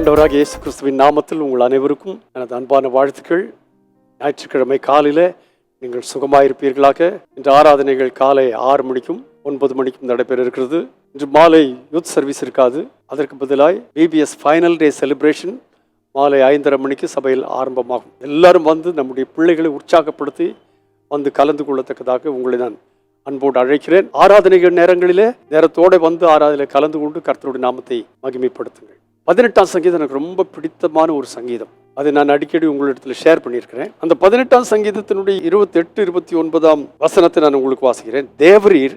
ஆண்டவராக இயேசு கிறிஸ்துவின் நாமத்தில் உங்கள் அனைவருக்கும் எனது அன்பான வாழ்த்துக்கள். ஞாயிற்றுக்கிழமை காலையில் நீங்கள் சுகமாயிருப்பீர்களாக. இன்று ஆராதனைகள் காலை 6 மணிக்கும் 9 மணிக்கும் நடைபெற இருக்கிறது. இன்று மாலை யூத் சர்வீஸ் இருக்காது. அதற்கு பதிலாய் பிபிஎஸ் ஃபைனல் டே செலிப்ரேஷன் மாலை 5:30 மணிக்கு சபையில் ஆரம்பமாகும். எல்லாரும் வந்து நம்முடைய பிள்ளைகளை உற்சாகப்படுத்தி வந்து கலந்து கொள்ளத்தக்கதாக உங்களை நான் அன்போடு அழைக்கிறேன். ஆராதனைகள் நேரங்களிலே நேரத்தோடு வந்து ஆராதனை கலந்து கொண்டு கர்த்தருடைய நாமத்தை மகிமைப்படுத்துங்கள். 18ஆம் சங்கீதம் எனக்கு ரொம்ப பிடித்தமான ஒரு சங்கீதம். அதை நான் அடிக்கடி உங்களிடத்தில் ஷேர் பண்ணியிருக்கிறேன். அந்த 18ஆம் சங்கீதத்தினுடைய 28, 29ஆம் வசனத்தை நான் உங்களுக்கு வாசிக்கிறேன். தேவரீர்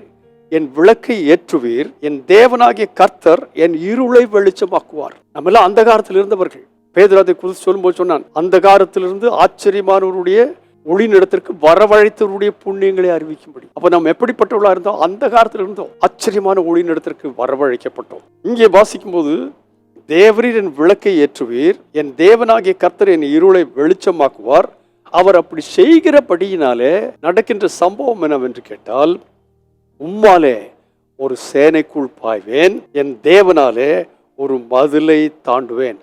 என் விளக்கை ஏற்றுவீர், என் தேவனாகிய கர்த்தர் என் இருளை வெளிச்சமாக்குவார். நம்ம எல்லாம் அந்த காலத்தில் இருந்தவர்கள். பேதுரு அதை குறித்து சொல்லும்போது சொன்னான், அந்த காலத்திலிருந்து ஆச்சரியமானவருடைய ஒளிநிடத்திற்கு வரவழைத்தவருடைய புண்ணியங்களை அறிவிக்கும்படி. அப்ப நாம் எப்படிப்பட்டவர்களா இருந்தோம்? அந்த காலத்தில் இருந்தோம், ஆச்சரியமான ஒளிநிடத்திற்கு வரவழைக்கப்பட்டோம். இங்கே வாசிக்கும் போது தேவரீர் என் விளக்கை ஏற்றுவீர், என் தேவனாகிய கர்த்தர் என் இருளை வெளிச்சமாக்குவார். அவர் அப்படி செய்கிறபடியினாலே நடக்கின்ற சம்பவம் என்னவென்று கேட்டால், உம்மாலே ஒரு சேனைக்குள் பாய்வேன், என் தேவனாலே ஒரு மதிலை தாண்டுவேன்.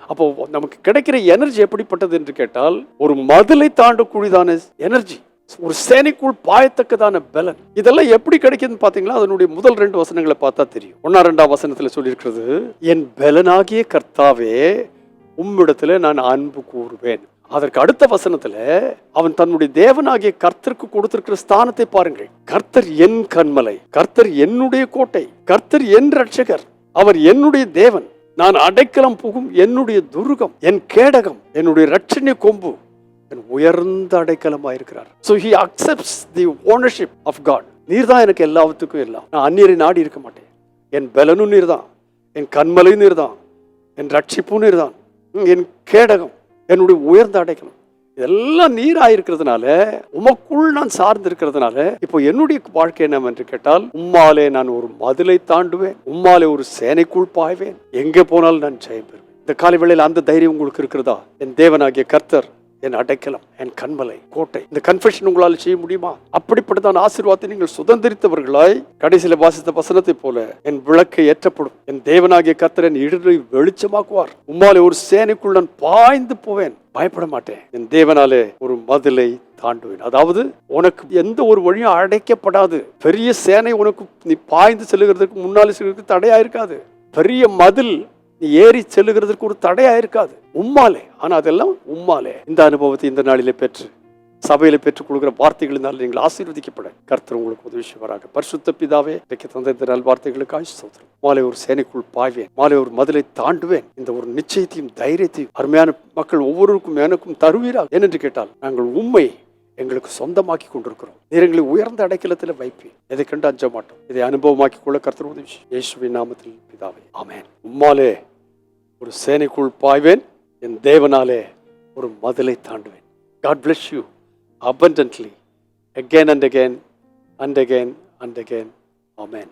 அப்போ நமக்கு கிடைக்கிற எனர்ஜி எப்படிப்பட்டது என்று கேட்டால், ஒரு மதிலை தாண்டக்கூடியதான எனர்ஜி, ஒரு சேனைக்குள் பாயத்தக்கதான பலன். இதெல்லாம் எப்படி கிடைக்குதுன்னு பாத்தீங்களா? அதனுடைய முதல் 2 வசனங்களை பார்த்தா தெரியும். 1, 2ஆம் வசனத்துல சொல்லியிருக்கிறது, என் பலனாகிய கர்த்தாவே உம்மிடத்துல நான் அன்பு கூறுவேன். அதற்கு அடுத்த வசனத்துல அவன் தன்னுடைய தேவனாகிய கர்த்தருக்கு கொடுத்திருக்கிற ஸ்தானத்தை பாருங்கள். கர்த்தர் என் கன்மலை, கர்த்தர் என்னுடைய கோட்டை, கர்த்தர் என் ரட்சகர், அவர் என்னுடைய தேவன், நான் அடைக்கலம் புகும் என்னுடைய துருகம், என் கேடகம், என்னுடைய ரட்சணிய கொம்பு, என் உயர்ந்த அடைக்கலமாயிருக்கிறார். So he accepts the ownership of God. நீர் தான் எனக்கு எல்லாத்துக்கும் எல்லாம். நான் அந்நியரை நாடி இருக்க மாட்டேன். என் பலனும் நீர் தான், என் கண்மலையும் நீர் தான், என் ரட்சிப்பும் நீர் தான், என் கேடகம், என்னுடைய உயர்ந்த அடைக்கலம், இதெல்லாம் நீராயிருக்கிறதுனால, உமக்குள் நான் சார்ந்து இருக்கிறதுனால, இப்போ என்னுடைய வாழ்க்கை என்னவென்று கேட்டால், உம்மாலே நான் ஒரு மதிலை தாண்டுவேன், உம்மாலே ஒரு சேனைக்குள் பாய்வேன், எங்கே போனாலும் நான் ஜெயம் பெறுவேன். இந்த காலை வேளையில் அந்த தைரியம் உங்களுக்கு இருக்கிறதா? என் தேவனாகிய கர்த்தர் என் அடைக்கலம், என் கண்மலை, கோட்டை. இந்த கன்ஃபெஷன் உங்களால் செய்ய முடியுமா? அப்படிப்பட்டதான ஆசீர்வாதத்தை நீங்கள் சுதந்திரித்தவர்களாய் கடைசியில வாசித்த வசனத்தை போல, என் விளக்கை ஏற்றப்படும், என் தேவனாகிய கர்த்தர் என் இருளை வெளிச்சமாக்குவார், உம்மாலே ஒரு சேனைக்குள் நான் பாய்ந்து போவேன், பயப்பட மாட்டேன், என் தேவனாலே ஒரு மதிலை தாண்டுவேன். அதாவது உனக்கு எந்த ஒரு வழியும் அடைக்கப்படாது. பெரிய சேனை உனக்கு நீ பாய்ந்து செல்லுகிறதுக்கு முன்னாலே செல்லுறதுக்கு தடையா இருக்காது. பெரிய மதில் நீ ஏறி செல்லுகிறதுக்கு ஒரு தடையா இருக்காது, உம்மாலே. ஆனா அதெல்லாம் உம்மாலே. இந்த அனுபவத்தை இந்த நாளிலே பெற்று சபையில பெற்றுக் கொடுக்கிற வார்த்தைகளினால் நீங்கள் ஆசீர்வதிக்கப்பட கர்த்தர் உங்களுக்கு உதவி செய்வாராக. பரிசுத்த பிதாவே, தந்த இந்த நல் வார்த்தைகளுக்காக ஸ்தோத்திரம். மாலை ஒரு சேனைக்குள் பாய்வேன், மாலை ஒரு மதிலை தாண்டுவேன், இந்த ஒரு நிச்சயத்தையும் தைரியத்தையும் அருமையான மக்கள் ஒவ்வொருவருக்கும் எனக்கும் தருவீராக. ஏனென்று கேட்டால், நாங்கள் உண்மை எங்களுக்கு சொந்தமாக்கி கொண்டிருக்கிறோம். எங்களை உயர்ந்த அடைக்கலத்தில் வைப்பேன், எதை கண்டு அஞ்ச மாட்டோம். இதை அனுபவமாக்கி கொள்ள கர்த்தர் உதவி செய்யும். இயேசுவின் நாமத்தில் பிதாவே, ஆமென். உம்மாலே ஒரு சேனைக்குள் பாய்வேன், என் தேவனாலே ஒரு மதிலை தாண்டுவேன். God bless you abundantly again and again and again and again. Amen.